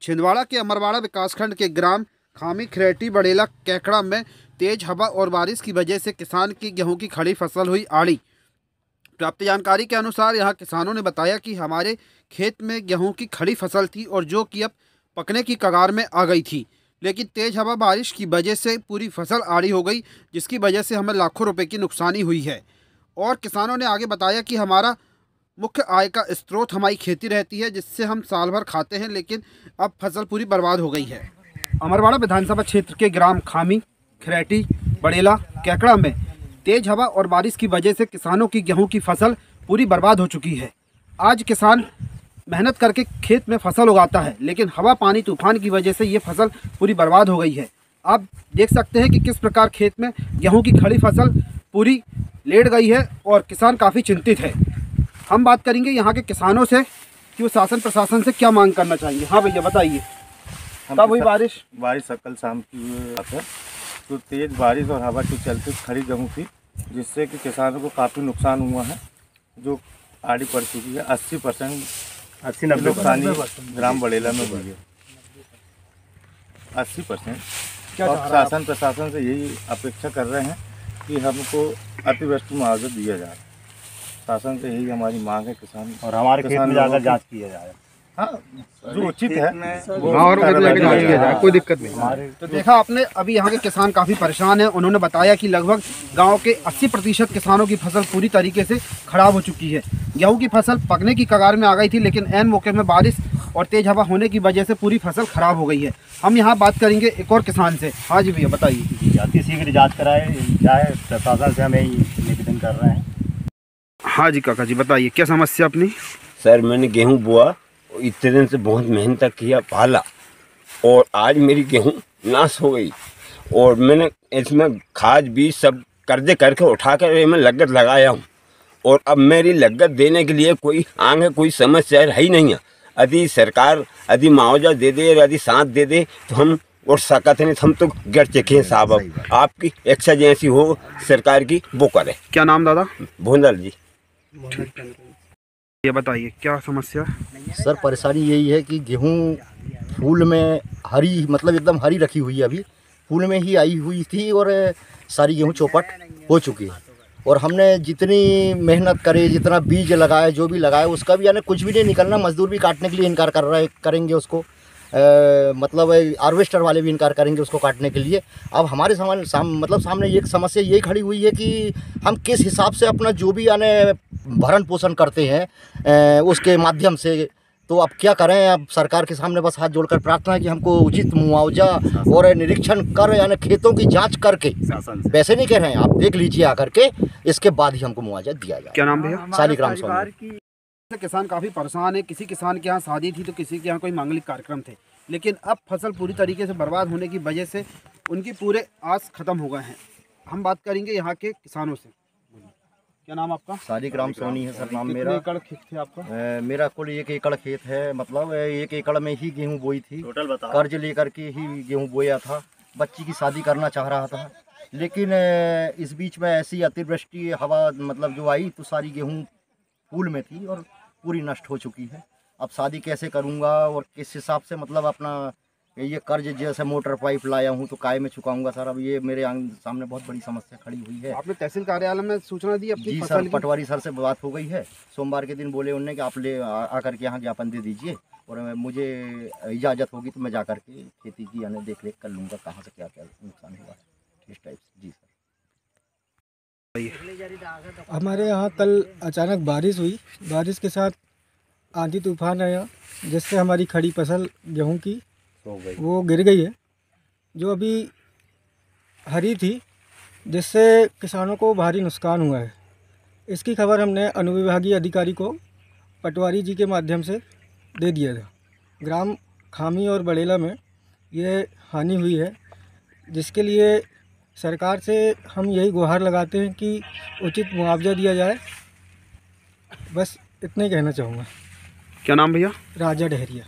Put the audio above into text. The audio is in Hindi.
छिंदवाड़ा के अमरवाड़ा विकासखंड के ग्राम खामी खरेटी बड़ेला कैकड़ा में तेज हवा और बारिश की वजह से किसान की गेहूं की खड़ी फसल हुई आड़ी। प्राप्त जानकारी के अनुसार यहां किसानों ने बताया कि हमारे खेत में गेहूं की खड़ी फसल थी और जो कि अब पकने की कगार में आ गई थी, लेकिन तेज हवा बारिश की वजह से पूरी फसल आड़ी हो गई, जिसकी वजह से हमें लाखों रुपए की नुकसानी हुई है। और किसानों ने आगे बताया कि हमारा मुख्य आय का स्रोत हमारी खेती रहती है, जिससे हम साल भर खाते हैं, लेकिन अब फसल पूरी बर्बाद हो गई है। अमरवाड़ा विधानसभा क्षेत्र के ग्राम खामी खरेटी बड़ेला कैकड़ा में तेज हवा और बारिश की वजह से किसानों की गेहूं की फसल पूरी बर्बाद हो चुकी है। आज किसान मेहनत करके खेत में फसल उगाता है, लेकिन हवा पानी तूफान की वजह से ये फसल पूरी बर्बाद हो गई है। आप देख सकते हैं कि किस प्रकार खेत में गेहूं की खड़ी फसल पूरी लेट गई है और किसान काफ़ी चिंतित है। हम बात करेंगे यहाँ के किसानों से कि वो शासन प्रशासन से क्या मांग करना चाहेंगे। हाँ भैया बताइए, कब हुई बारिश? बारिश कल शाम की है, तो तेज़ बारिश और हवा के चलते खड़ी गेहूँ थी, जिससे कि किसानों को काफ़ी नुकसान हुआ है। जो आड़ी पड़ चुकी है 80% 80-90 नुकसानी ग्राम बड़ेला में हुई है 80%। और शासन प्रशासन से यही अपेक्षा कर रहे हैं कि हमको अतिवृष्टि मुआवजा दिया जाए। शासन से यही हमारी मांग है किसान और हमारे खेत में जाकर जांच किया जाए। हाँ, जो उचित है कोई दिक्कत नहीं। तो देखा आपने, अभी यहाँ के किसान काफ़ी परेशान हैं। उन्होंने बताया कि लगभग गांव के 80% किसानों की फसल पूरी तरीके से खराब हो चुकी है। गेहूं की फसल पकने की कगार में आ गई थी, लेकिन ऐन मौके में बारिश और तेज हवा होने की वजह से पूरी फसल खराब हो गई है। हम यहाँ बात करेंगे एक और किसान से। हाँ जी भैया बताइए। अति शीघ्र जाँच कराए जाए, प्रशासन से हमें निवेदन कर रहे हैं। हाँ जी काका जी बताइए, क्या समस्या अपनी? सर मैंने गेहूं बोआ, इतने दिन से बहुत मेहनत किया, पाला, और आज मेरी गेहूं नाश हो गई। और मैंने इसमें खाद बीज सब कर्जे करके उठा कर मैं लागत लगाया हूं, और अब मेरी लागत देने के लिए कोई आगे कोई समस्या है ही नहीं है। यदि सरकार यदि मुआवजा दे दे, यदि साथ दे दे तो हम उठ सकते नहीं। हम तो गिर चुके हैं साहब। अब आपकी इच्छा जैसी हो सरकार की वो करे। क्या नाम दादा? भूंदल जी। ये बताइए क्या समस्या? सर परेशानी यही है कि गेहूं फूल में हरी, मतलब एकदम हरी रखी हुई है, अभी फूल में ही आई हुई थी और सारी गेहूं चौपट हो चुकी है। और हमने जितनी मेहनत करे, जितना बीज लगाए, जो भी लगाए, उसका भी यानी कुछ भी नहीं निकलना। मजदूर भी काटने के लिए इनकार करेंगे उसको, मतलब हार्वेस्टर वाले भी इनकार करेंगे उसको काटने के लिए। अब हमारे सामने एक समस्या ये खड़ी हुई है कि हम किस हिसाब से अपना जो भी यानी भरण पोषण करते हैं उसके माध्यम से, तो अब क्या करें। अब सरकार के सामने बस हाथ जोड़कर प्रार्थना है कि हमको उचित मुआवजा और निरीक्षण कर यानी खेतों की जांच करके, पैसे नहीं कह रहे हैं, आप देख लीजिए आकर के, इसके बाद ही हमको मुआवजा दिया जाए। क्या नाम भैया? शालिग्राम सोनी। किसान काफ़ी परेशान है। किसी किसान के यहाँ शादी थी तो किसी के यहाँ कोई मांगलिक कार्यक्रम थे, लेकिन अब फसल पूरी तरीके से बर्बाद होने की वजह से उनकी पूरे आस खत्म हो गए हैं। हम बात करेंगे यहाँ के किसानों से। क्या नाम आपका? शालिग्राम सोनी है सर नाम मेरा। एकड़ खेत थे आपका? मेरा कुल 1 एकड़ खेत है, मतलब 1 एकड़ में ही गेहूँ बोई थी। कर्ज लेकर के ही गेहूँ बोया था। बच्ची की शादी करना चाह रहा था, लेकिन इस बीच में ऐसी अतिवृष्टि हवा मतलब जो आई तो सारी गेहूँ फूल में थी और पूरी नष्ट हो चुकी है। अब शादी कैसे करूँगा और किस हिसाब से, मतलब अपना ये कर्ज जैसे मोटर पाइप लाया हूँ तो काय में चुकाऊंगा सर। अब ये मेरे सामने बहुत बड़ी समस्या खड़ी हुई है। आपने तहसील कार्यालय में सूचना दी अपनी? जी सर, पटवारी सर से बात हो गई है। सोमवार के दिन बोले उन्होंने कि आप ले आकर के यहाँ ज्ञापन दे दीजिए, और मुझे इजाज़त होगी तो मैं जा कर के खेती की यानी देख रेख कर लूँगा, कहाँ से क्या क्या नुकसान हुआ है इस टाइप से। जी सर। हमारे यहाँ कल अचानक बारिश हुई, बारिश के साथ आंधी तूफान आया, जिससे हमारी खड़ी फसल गेहूं की वो गिर गई है, जो अभी हरी थी, जिससे किसानों को भारी नुकसान हुआ है। इसकी खबर हमने अनुविभागीय अधिकारी को पटवारी जी के माध्यम से दे दिया था। ग्राम खामी और बड़ेला में ये हानि हुई है, जिसके लिए सरकार से हम यही गुहार लगाते हैं कि उचित मुआवजा दिया जाए। बस इतना ही कहना चाहूँगा। क्या नाम भैया? राजा डहरिया।